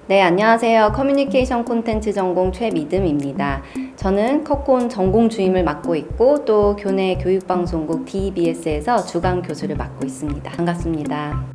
네, 안녕하세요. 커뮤니케이션 콘텐츠 전공 최미듬입니다. 저는 커콘 전공 주임을 맡고 있고 또 교내 교육방송국 DBS에서 주강 교수를 맡고 있습니다. 반갑습니다.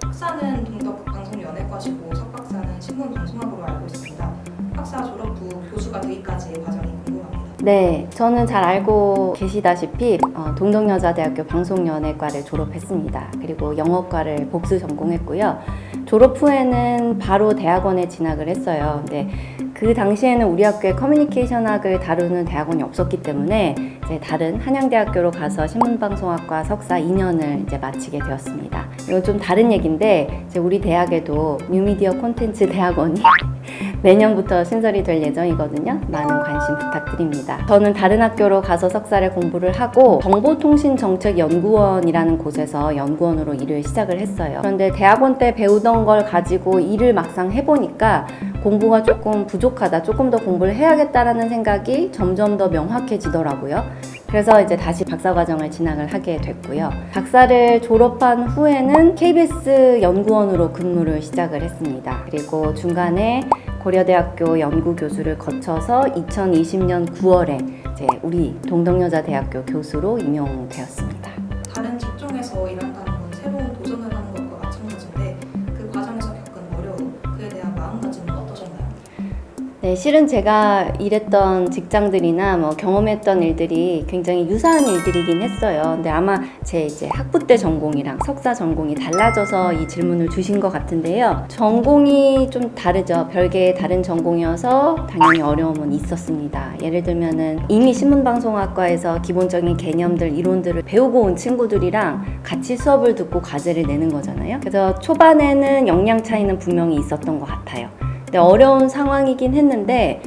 학사는 동덕 방송연예과시고 석박사는 신문방송학으로 알고 있습니다. 학사 졸업 후 교수가 되기까지의 과정이 궁금합니다. 네, 저는 잘 알고 계시다시피 동덕여자대학교 방송연예과를 졸업했습니다. 그리고 영어과를 복수 전공했고요. 졸업 후에는 바로 대학원에 진학을 했어요. 근데 그 당시에는 우리 학교에 커뮤니케이션학을 다루는 대학원이 없었기 때문에 이제 다른 한양대학교로 가서 신문방송학과 석사 2년을 이제 마치게 되었습니다. 이건 좀 다른 얘기인데 이제 우리 대학에도 뉴미디어 콘텐츠 대학원이 내년부터 신설이 될 예정이거든요. 많은 관심 부탁드립니다. 저는 다른 학교로 가서 석사를 공부를 하고 정보통신정책연구원이라는 곳에서 연구원으로 일을 시작을 했어요. 그런데 대학원 때 배우던 걸 가지고 일을 막상 해보니까 공부가 조금 부족하다, 조금 더 공부를 해야겠다라는 생각이 점점 더 명확해지더라고요. 그래서 이제 다시 박사과정을 진학을 하게 됐고요. 박사를 졸업한 후에는 KBS 연구원으로 근무를 시작을 했습니다. 그리고 중간에 고려대학교 연구교수를 거쳐서 2020년 9월에 이제 우리 동덕여자대학교 교수로 임용되었습니다. 다른 직종에서 일한다는 건 새로운 도전을 하는 것과 마찬가지인데 그 과정에서 겪은 어려움, 그에 대한 마음가짐은 어떠셨나요? 네, 실은 제가 일했던 직장들이나 경험했던 일들이 굉장히 유사한 일들이긴 했어요. 근데 아마 제 이제 학부 때 전공이랑 석사 전공이 달라져서 이 질문을 주신 것 같은데요. 전공이 좀 다르죠. 별개의 다른 전공이어서 당연히 어려움은 있었습니다. 예를 들면은 이미 신문방송학과에서 기본적인 개념들, 이론들을 배우고 온 친구들이랑 같이 수업을 듣고 과제를 내는 거잖아요. 그래서 초반에는 역량 차이는 분명히 있었던 것 같아요. 어려운 상황이긴 했는데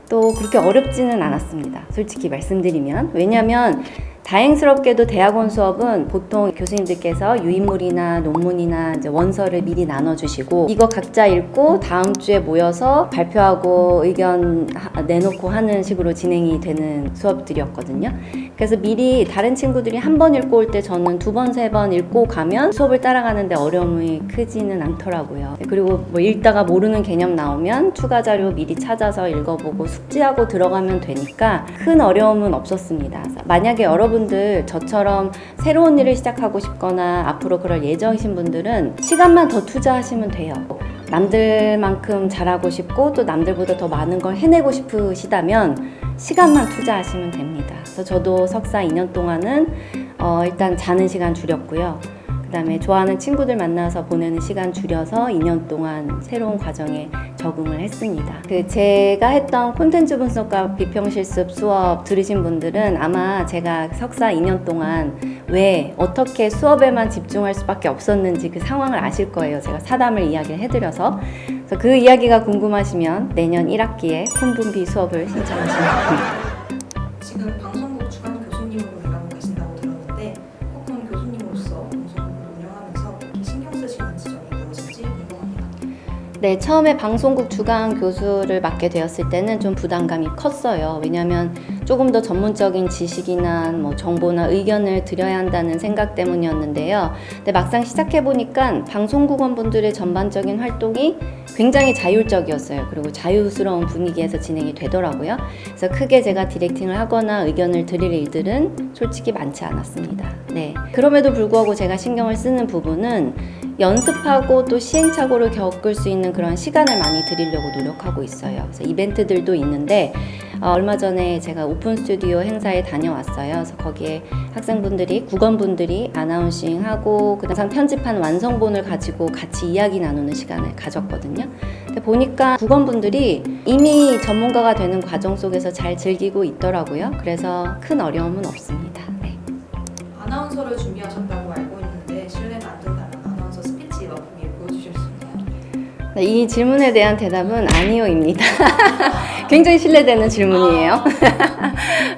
또 그렇게 어렵지는 않았습니다. 솔직히 말씀드리면. 왜냐하면 다행스럽게도 대학원 수업은 보통 교수님들께서 유인물이나 논문이나 이제 원서를 미리 나눠주시고 이거 각자 읽고 다음 주에 모여서 발표하고 의견 내놓고 하는 식으로 진행이 되는 수업들이었거든요. 그래서 미리 다른 친구들이 한 번 읽고 올 때 저는 두 번, 세 번 읽고 가면 수업을 따라가는데 어려움이 크지는 않더라고요. 그리고 읽다가 모르는 개념 나오면 추가 자료 미리 찾아서 읽어보고 숙지하고 들어가면 되니까 큰 어려움은 없었습니다. 만약에 여러분들 저처럼 새로운 일을 시작하고 싶거나 앞으로 그럴 예정이신 분들은 시간만 더 투자하시면 돼요. 남들만큼 잘하고 싶고 또 남들보다 더 많은 걸 해내고 싶으시다면 시간만 투자하시면 됩니다. 그래서 저도 석사 2년 동안은 일단 자는 시간 줄였고요. 그 다음에 좋아하는 친구들 만나서 보내는 시간 줄여서 2년 동안 새로운 과정에 적응을 했습니다. 제가 했던 콘텐츠 분석과 비평실습 수업 들으신 분들은 아마 제가 석사 2년 동안 왜 어떻게 수업에만 집중할 수밖에 없었는지 그 상황을 아실 거예요. 제가 사담을 이야기를 해드려서. 그래서 그 이야기가 궁금하시면 내년 1학기에 콘분비 수업을 신청하시면 됩니다. 지금 방송국 주간 교수님으로 일하고 계신다고 들었는데 커콘 교수님으로서 방송국을 운영하면서 특히 신경 쓰시는 지점이 무엇인지 궁금합니다. 네, 처음에 방송국 주간 교수를 맡게 되었을 때는 좀 부담감이 컸어요. 왜냐하면 조금 더 전문적인 지식이나 정보나 의견을 드려야 한다는 생각 때문이었는데요. 근데 막상 시작해보니까 방송국원분들의 전반적인 활동이 굉장히 자율적이었어요. 그리고 자유스러운 분위기에서 진행이 되더라고요. 그래서 크게 제가 디렉팅을 하거나 의견을 드릴 일들은 솔직히 많지 않았습니다. 네. 그럼에도 불구하고 제가 신경을 쓰는 부분은 연습하고 또 시행착오를 겪을 수 있는 그런 시간을 많이 드리려고 노력하고 있어요. 그래서 이벤트들도 있는데 얼마 전에 제가 오픈 스튜디오 행사에 다녀왔어요. 그래서 거기에 학생분들이, 국원분들이 아나운싱하고 그 영상 편집한 완성본을 가지고 같이 이야기 나누는 시간을 가졌거든요. 근데 보니까 국원분들이 이미 전문가가 되는 과정 속에서 잘 즐기고 있더라고요. 그래서 큰 어려움은 없습니다. 네. 아나운서를 준비하셨다고 알고 있는데 실례가 안 된다면 아나운서 스피치 맛보기 보여주실 수 있나요? 네, 이 질문에 대한 대답은 아니요입니다. 굉장히 신뢰되는 질문이에요.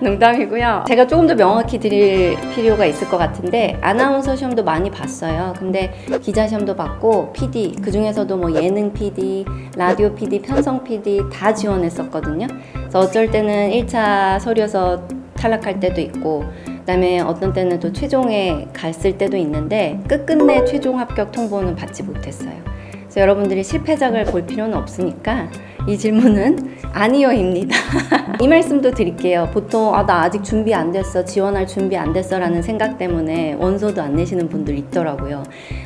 농담이고요. 제가 조금 더 명확히 드릴 필요가 있을 것 같은데 아나운서 시험도 많이 봤어요. 근데 기자 시험도 봤고 PD, 그중에서도 예능 PD, 라디오 PD, 편성 PD 다 지원했었거든요. 그래서 어쩔 때는 1차 서류에서 탈락할 때도 있고 그다음에 어떤 때는 또 최종에 갔을 때도 있는데 끝끝내 최종 합격 통보는 받지 못했어요. 그래서 그래서 여러분들이 실패작을 볼 필요는 없으니까 이 질문은 아니요입니다. 이 말씀도 드릴게요. 보통 나 아직 준비 안 됐어, 지원할 준비 안 됐어 라는 생각 때문에 원서도 안 내시는 분들 있더라고요.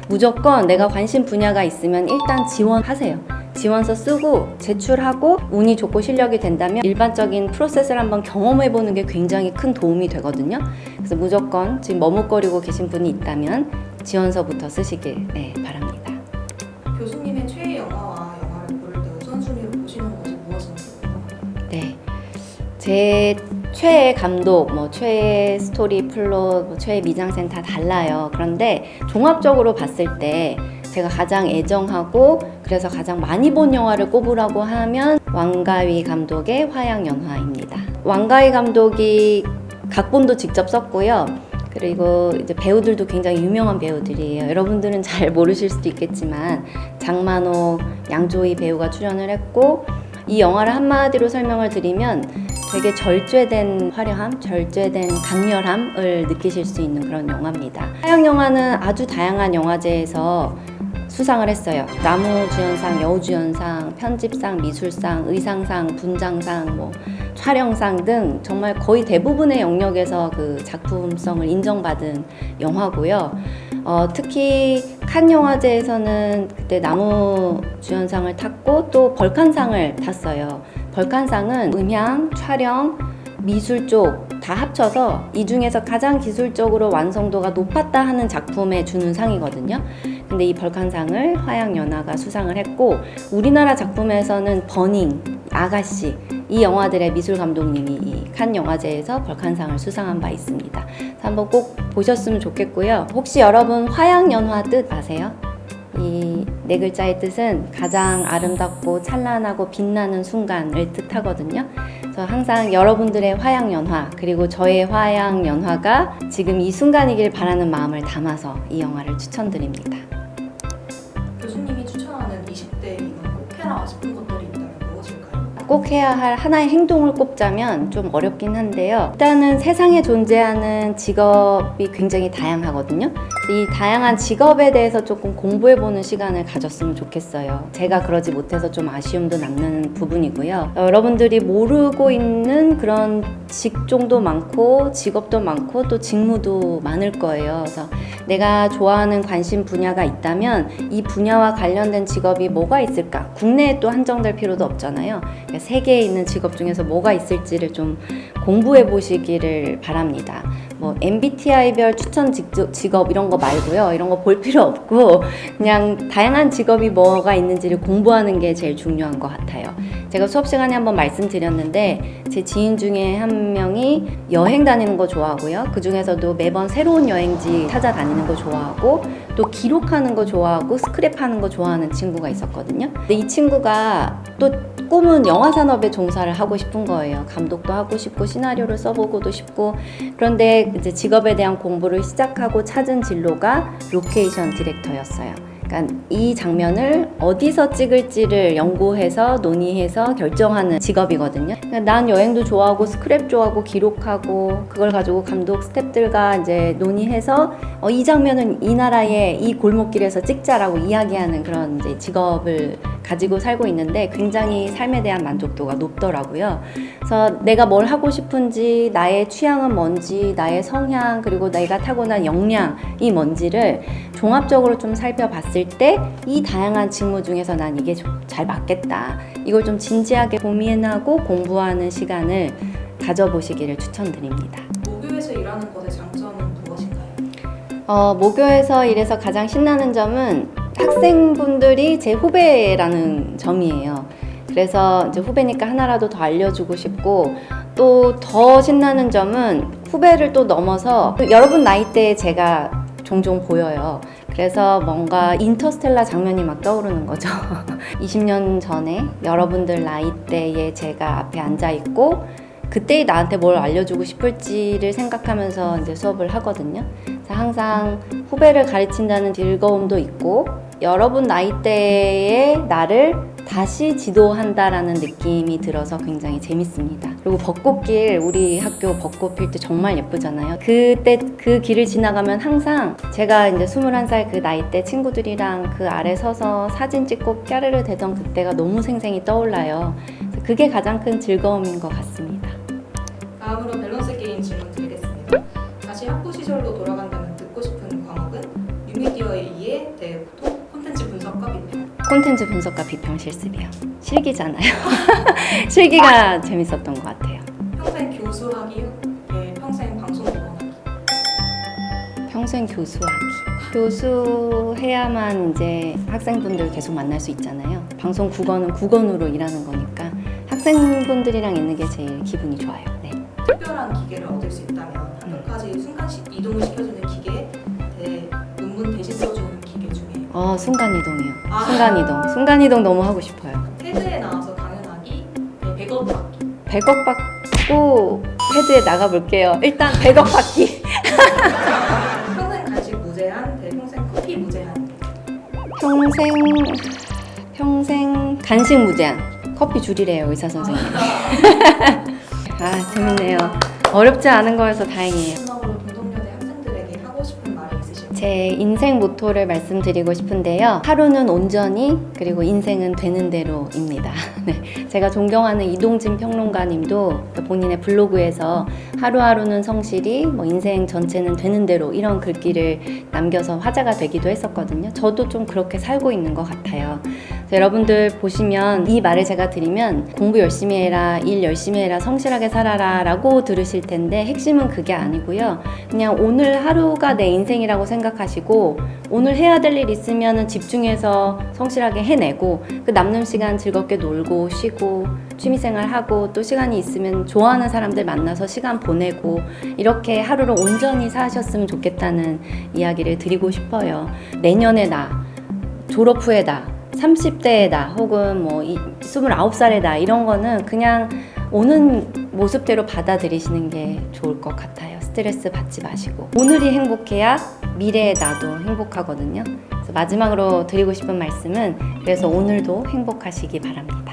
무조건 내가 관심 분야가 있으면 일단 지원하세요. 지원서 쓰고 제출하고 운이 좋고 실력이 된다면 일반적인 프로세스를 한번 경험해보는 게 굉장히 큰 도움이 되거든요. 그래서 무조건 지금 머뭇거리고 계신 분이 있다면 지원서부터 쓰시길 바랍니다. 교수님의 최애 영화와 영화를 고를 때 우선순위로 보시는 것이 무엇인지. 네, 제 최애 감독, 최애 스토리 플롯, 최애 미장센 다 달라요. 그런데 종합적으로 봤을 때 제가 가장 애정하고 그래서 가장 많이 본 영화를 꼽으라고 하면 왕가위 감독의 화양연화입니다. 왕가위 감독이 각본도 직접 썼고요. 그리고 이제 배우들도 굉장히 유명한 배우들이에요. 여러분들은 잘 모르실 수도 있겠지만 장만옥, 양조위 배우가 출연을 했고, 이 영화를 한마디로 설명을 드리면 되게 절제된 화려함, 절제된 강렬함을 느끼실 수 있는 그런 영화입니다. 화양영화는 아주 다양한 영화제에서 수상을 했어요. 나무주연상, 여우주연상, 편집상, 미술상, 의상상, 분장상, 촬영상 등 정말 거의 대부분의 영역에서 그 작품성을 인정받은 영화고요. 특히 칸 영화제에서는 그때 나무주연상을 탔고 또 벌칸상을 탔어요. 벌칸상은 음향, 촬영, 미술 쪽 다 합쳐서 이 중에서 가장 기술적으로 완성도가 높았다 하는 작품에 주는 상이거든요. 근데 이 벌칸상을 화양연화가 수상을 했고, 우리나라 작품에서는 버닝, 아가씨 이 영화들의 미술 감독님이 이 칸 영화제에서 벌칸상을 수상한 바 있습니다. 한번 꼭 보셨으면 좋겠고요. 혹시 여러분 화양연화 뜻 아세요? 이 네 글자의 뜻은 가장 아름답고 찬란하고 빛나는 순간을 뜻하거든요. 그래서 항상 여러분들의 화양연화 그리고 저의 화양연화가 지금 이 순간이길 바라는 마음을 담아서 이 영화를 추천드립니다. 교수님이 추천하는 20대이면 꼭 해라 싶은 것들이 있다면 무엇일까요? 꼭 해야 할 하나의 행동을 꼽자면 좀 어렵긴 한데요. 일단은 세상에 존재하는 직업이 굉장히 다양하거든요. 이 다양한 직업에 대해서 조금 공부해보는 시간을 가졌으면 좋겠어요. 제가 그러지 못해서 좀 아쉬움도 남는 부분이고요. 여러분들이 모르고 있는 그런 직종도 많고 직업도 많고 또 직무도 많을 거예요. 그래서 내가 좋아하는 관심 분야가 있다면 이 분야와 관련된 직업이 뭐가 있을까? 국내에 또 한정될 필요도 없잖아요. 그러니까 세계에 있는 직업 중에서 뭐가 있을지를 좀 공부해 보시기를 바랍니다. MBTI별 추천 직업 이런 거 말고요. 이런 거 볼 필요 없고 그냥 다양한 직업이 뭐가 있는지를 공부하는 게 제일 중요한 것 같아요. 제가 수업 시간에 한번 말씀드렸는데 제 지인 중에 한 명이 여행 다니는 거 좋아하고요. 그 중에서도 매번 새로운 여행지 찾아다니는 거 좋아하고 또 기록하는 거 좋아하고 스크랩하는 거 좋아하는 친구가 있었거든요. 근데 이 친구가 또 꿈은 영화 산업에 종사를 하고 싶은 거예요. 감독도 하고 싶고 시나리오를 써보고도 싶고. 그런데 이제 직업에 대한 공부를 시작하고 찾은 진로가 로케이션 디렉터였어요. 그러니까 이 장면을 어디서 찍을지를 연구해서 논의해서 결정하는 직업이거든요. 그러니까 난 여행도 좋아하고 스크랩 좋아하고 기록하고 그걸 가지고 감독 스태프들과 이제 논의해서 이 장면은 이 나라의 이 골목길에서 찍자라고 이야기하는 그런 이제 직업을 가지고 살고 있는데 굉장히 삶에 대한 만족도가 높더라고요. 그래서 내가 뭘 하고 싶은지, 나의 취향은 뭔지, 나의 성향, 그리고 내가 타고난 역량이 뭔지를 종합적으로 좀 살펴봤을 때 이 다양한 직무 중에서 난 이게 잘 맞겠다. 이걸 좀 진지하게 고민하고 공부하는 시간을 가져보시기를 추천드립니다. 모교에서 일하는 것의 장점은 무엇인가요? 모교에서 일해서 가장 신나는 점은 학생분들이 제 후배라는 점이에요. 그래서 이제 후배니까 하나라도 더 알려주고 싶고, 또 더 신나는 점은 후배를 또 넘어서 여러분 나이대에 제가 종종 보여요. 그래서 뭔가 인터스텔라 장면이 막 떠오르는 거죠. 20년 전에 여러분들 나이대에 제가 앞에 앉아 있고 그때 나한테 뭘 알려주고 싶을지를 생각하면서 이제 수업을 하거든요. 그래서 항상 후배를 가르친다는 즐거움도 있고 여러분 나이대의 나를 다시 지도한다라는 느낌이 들어서 굉장히 재밌습니다. 그리고 벚꽃길, 우리 학교 벚꽃 필 때 정말 예쁘잖아요. 그때 그 길을 지나가면 항상 제가 이제 21살 그 나이 때 친구들이랑 그 아래 서서 사진 찍고 까르르 대던 그때가 너무 생생히 떠올라요. 그래서 그게 가장 큰 즐거움인 것 같습니다. 다음으로 밸런스 게임 질문 드리겠습니다. 다시 학부 시절로 돌아간다면 듣고 싶은 과목은 뉴미디어에 의해 대포통 콘텐츠 분석과 비평. 콘텐츠 분석과 비평 실습이요. 실기잖아요. 실기가 재밌었던 것 같아요. 평생 교수하기요? 네, 평생 방송국원하기. 평생 교수하기. 교수해야만 이제 학생분들 계속 만날 수 있잖아요. 방송 국어는 국어으로 일하는 거니까 학생분들이랑 있는 게 제일 기분이 좋아요. 네. 특별한 기계를 얻을 수 있다면 학교까지 순간 이동을 시켜주는 기계 대 논문 대신 써주는 기계 중에 순간이동이요. 아. 순간이동 너무 하고 싶어요. 테드에 나와서 강연하기 대 100억 받기. 100억 받고 헤드에 나가볼게요. 일단 100억 받기. 평생 간식 무제한 대 평생 커피 무제한. 평생 간식 무제한. 커피 줄이래요, 의사 선생님. 아, 재밌네요. 어렵지 않은 거여서 다행이에요. 마지막으로 동덕여대 학생들에게 하고 싶은 말이 있으실까요? 제 인생 모토를 말씀드리고 싶은데요. 하루는 온전히, 그리고 인생은 되는 대로입니다. 네, 제가 존경하는 이동진 평론가님도 본인의 블로그에서 하루하루는 성실히, 인생 전체는 되는 대로 이런 글귀를 남겨서 화제가 되기도 했었거든요. 저도 좀 그렇게 살고 있는 것 같아요. 여러분들 보시면 이 말을 제가 드리면 공부 열심히 해라, 일 열심히 해라, 성실하게 살아라 라고 들으실 텐데 핵심은 그게 아니고요. 그냥 오늘 하루가 내 인생이라고 생각하시고 오늘 해야 될 일 있으면 집중해서 성실하게 해내고 그 남는 시간 즐겁게 놀고 쉬고 취미생활하고 또 시간이 있으면 좋아하는 사람들 만나서 시간 보내고 이렇게 하루를 온전히 사셨으면 좋겠다는 이야기를 드리고 싶어요. 내년의 나, 졸업 후의 나, 30대의 나 혹은 29살의 나 이런 거는 그냥 오는 모습대로 받아들이시는 게 좋을 것 같아요. 스트레스 받지 마시고 오늘이 행복해야 미래의 나도 행복하거든요. 그래서 마지막으로 드리고 싶은 말씀은 그래서 오늘도 행복하시기 바랍니다.